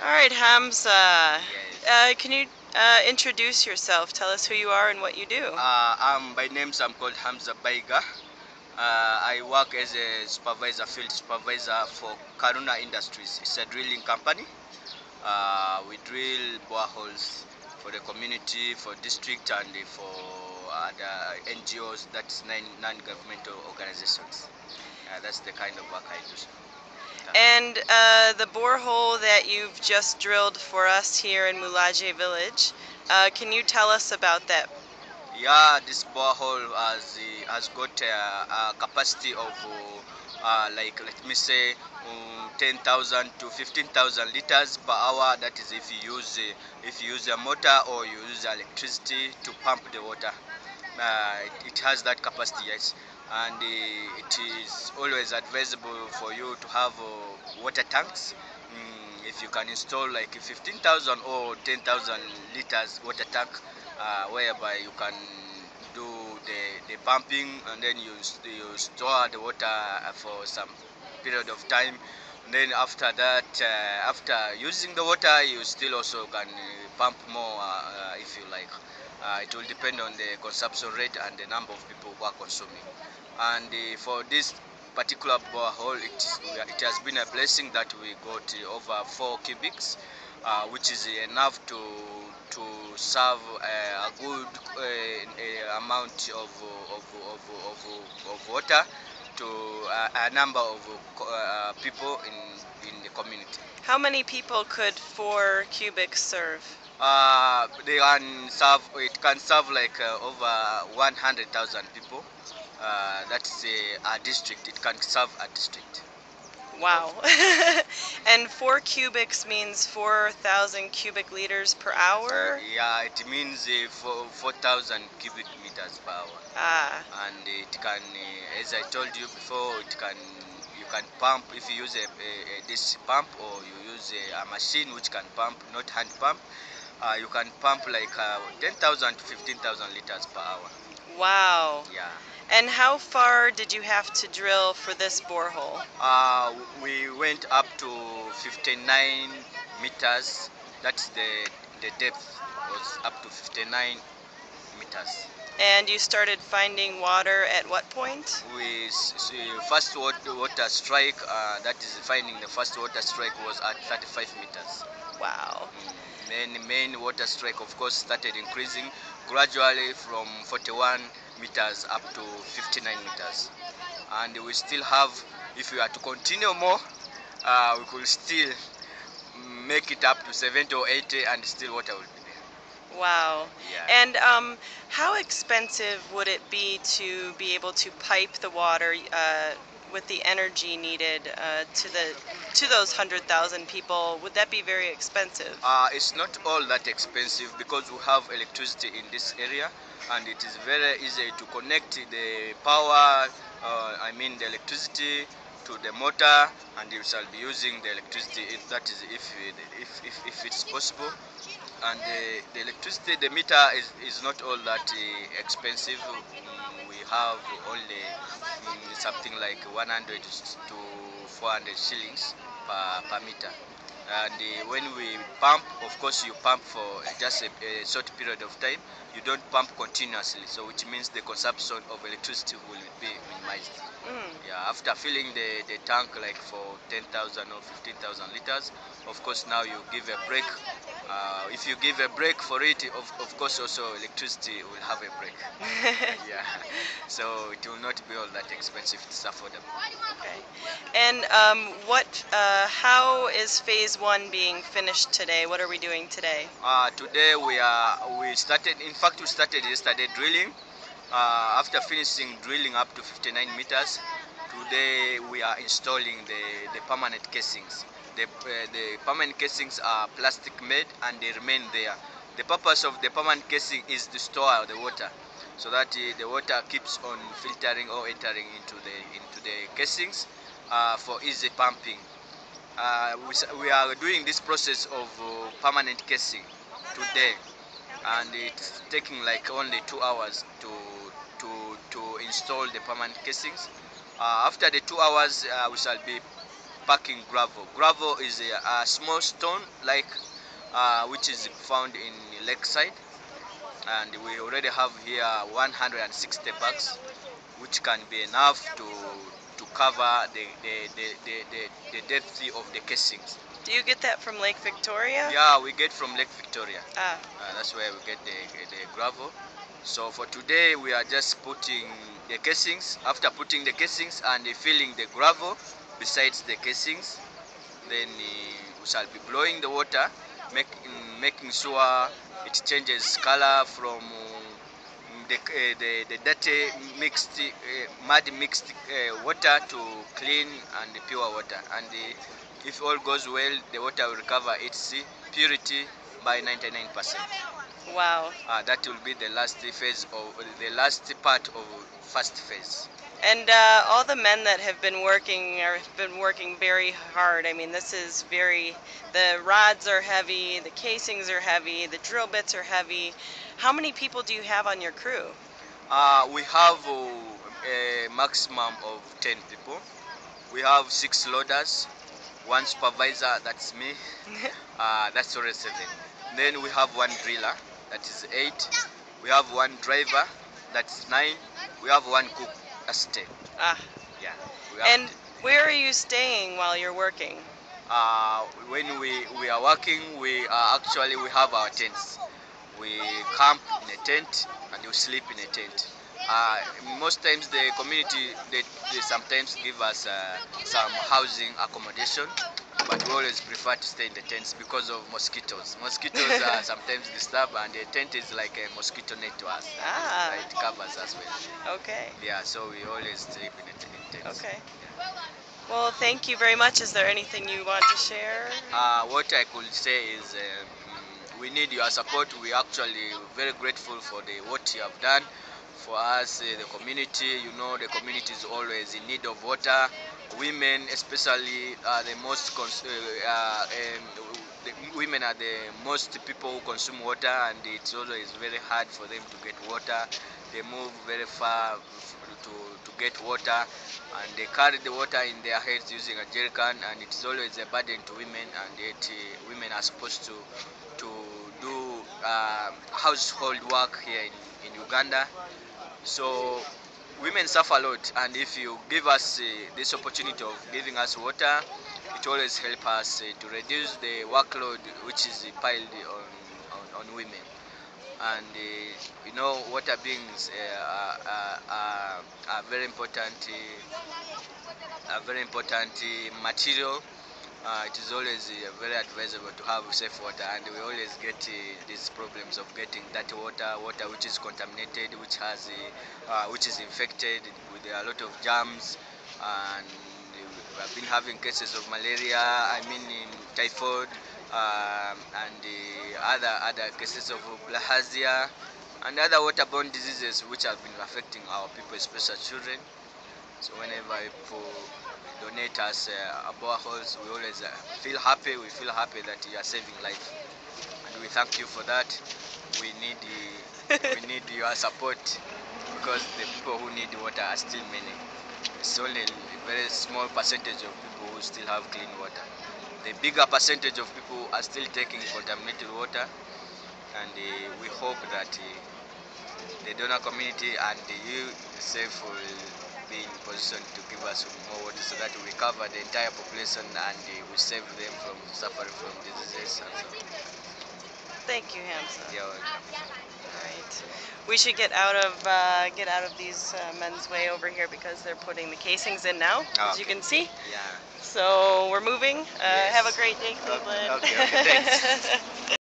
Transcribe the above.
All right, Hamza. Yes. Can you introduce yourself? Tell us who you are and what you do. By names, I'm called Hamza Biga. I work as a supervisor, field supervisor for Karuna Industries. It's a drilling company. We drill boreholes for the community, for district, and for the NGOs, that's non-governmental organizations. That's the kind of work I do. And the borehole that you've just drilled for us here in Mulaje village, can you tell us about that? Yeah, this borehole has got a capacity of like, let me say, 10,000 to 15,000 liters per hour. That is if you use a motor or you use electricity to pump the water. It has that capacity, yes, and it is always advisable for you to have water tanks. If you can install like 15,000 or 10,000 liters water tank, whereby you can do the pumping, and then you store the water for some period of time. And then after that, after using the water, you still also can pump more if you like. It will depend on the consumption rate and the number of people who are consuming. And for this particular borehole, it has been a blessing that we got over 4 cubics, which is enough to serve a good amount of water to a number of people in the community. How many people could 4 cubics serve? It can serve like over 100,000 people. That's a district. It can serve a district. Wow. And 4 cubics means 4,000 cubic liters per hour? Yeah, it means 4,000 cubic meters per hour. Ah. And it can, as I told you before, you can pump if you use this pump, or you use a machine which can pump, not hand pump. You can pump like 10,000 to 15,000 liters per hour. Wow. Yeah. And how far did you have to drill for this borehole? We went up to 59 meters. That's the depth was up to 59 meters. And you started finding water at what point? First water strike, that is finding the first water strike, was at 35 meters. Wow. Then the main water strike, of course, started increasing gradually from 41 meters up to 59 meters. And we still have, if we are to continue more, we could still make it up to 70 or 80, and still water will be there. Wow. Yeah. And how expensive would it be to be able to pipe the water with the energy needed to those 100,000 people? Would that be very expensive? It's not all that expensive because we have electricity in this area, and it is very easy to connect the power, I mean the electricity, to the motor, and you shall be using the electricity. That is if it's possible. And the electricity, the meter is not all that expensive. We have only something like 100 to 400 shillings per meter. And when we pump, of course you pump for just a short period of time. You don't pump continuously, so which means the consumption of electricity will be minimized. Yeah, after filling the tank like for 10,000 or 15,000 liters, of course now you give a break. If you give a break for it, of course also electricity will have a break. Yeah, so it will not be all that expensive. It's affordable. Okay. And how is phase 1 being finished today? What are we doing today? Today we started. In fact, we started yesterday drilling. After finishing drilling up to 59 meters, today we are installing the permanent casings. The permanent casings are plastic made, and they remain there. The purpose of the permanent casing is to store the water, so that the water keeps on filtering or entering into the casings for easy pumping. We are doing this process of permanent casing today, and it's taking like only 2 hours to install the permanent casings. After the 2 hours, we shall be packing gravel. Gravel is a small stone like which is found in lakeside, and we already have here 160 bags, which can be enough to cover the depth of the casings. Do you get that from Lake Victoria? Yeah, we get from Lake Victoria. Ah, That's where we get the gravel. So for today, we are just putting the casings. After putting the casings and filling the gravel besides the casings, then we shall be blowing the water, making sure it changes color from the dirty mixed mud mixed water to clean and pure water. And if all goes well, the water will recover its purity by 99%. wow. That will be the last phase of the last part of first phase. And all the men that have been working very hard. I mean, this is the rods are heavy, the casings are heavy, the drill bits are heavy. How many people do you have on your crew? We have a maximum of 10 people. We have 6 loaders, 1 supervisor, that's me, that's already 7. Then we have 1 driller, that is 8. We have 1 driver, that's 9. We have 1 cook, that's 10. Ah, Yeah. and where are you staying while you're working? When we are working, we have our tents. We camp in a tent and you sleep in a tent. Most times the community they sometimes give us some housing accommodation, but we always prefer to stay in the tents because of mosquitoes. Mosquitoes sometimes disturb, and the tent is like a mosquito net to us. Ah, It covers us well. okay, Yeah, so we always sleep in tents. okay. Well, thank you very much. Is there anything you want to share? What I could say is we need your support. We actually very grateful for what you have done for us, the community. You know, the community is always in need of water. Women, especially, are the most. The women are the most people who consume water, and it's always very hard for them to get water. They move very far to get water, and they carry the water in their heads using a jerrycan, and it's always a burden to women. And yet women are supposed to do household work here in Uganda. So women suffer a lot, and if you give us this opportunity of giving us water, it always helps us to reduce the workload which is piled on women. And you know, water beings are very important, material. It is always very advisable to have safe water, and we always get these problems of getting dirty water which is contaminated, which is infected with a lot of germs, and we have been having cases of malaria. I mean, in typhoid, and other cases of bilharzia and other waterborne diseases which have been affecting our people, especially children. So whenever people donate us boreholes, we always feel happy. We feel happy that you are saving life, and we thank you for that. We need we need your support, because the people who need water are still many. It's only a very small percentage of people who still have clean water. The bigger percentage of people are still taking contaminated water, and we hope that the donor community and you yourself will be in position to give us more water, so that we cover the entire population and we save them from suffering from diseases and so on. Thank you, Hamza. You're welcome. All right. We should get out of these men's way over here, because they're putting the casings in now, as you Okay. can see. Yeah. So we're moving. Yes. Have a great day, Cleveland. Okay, thanks.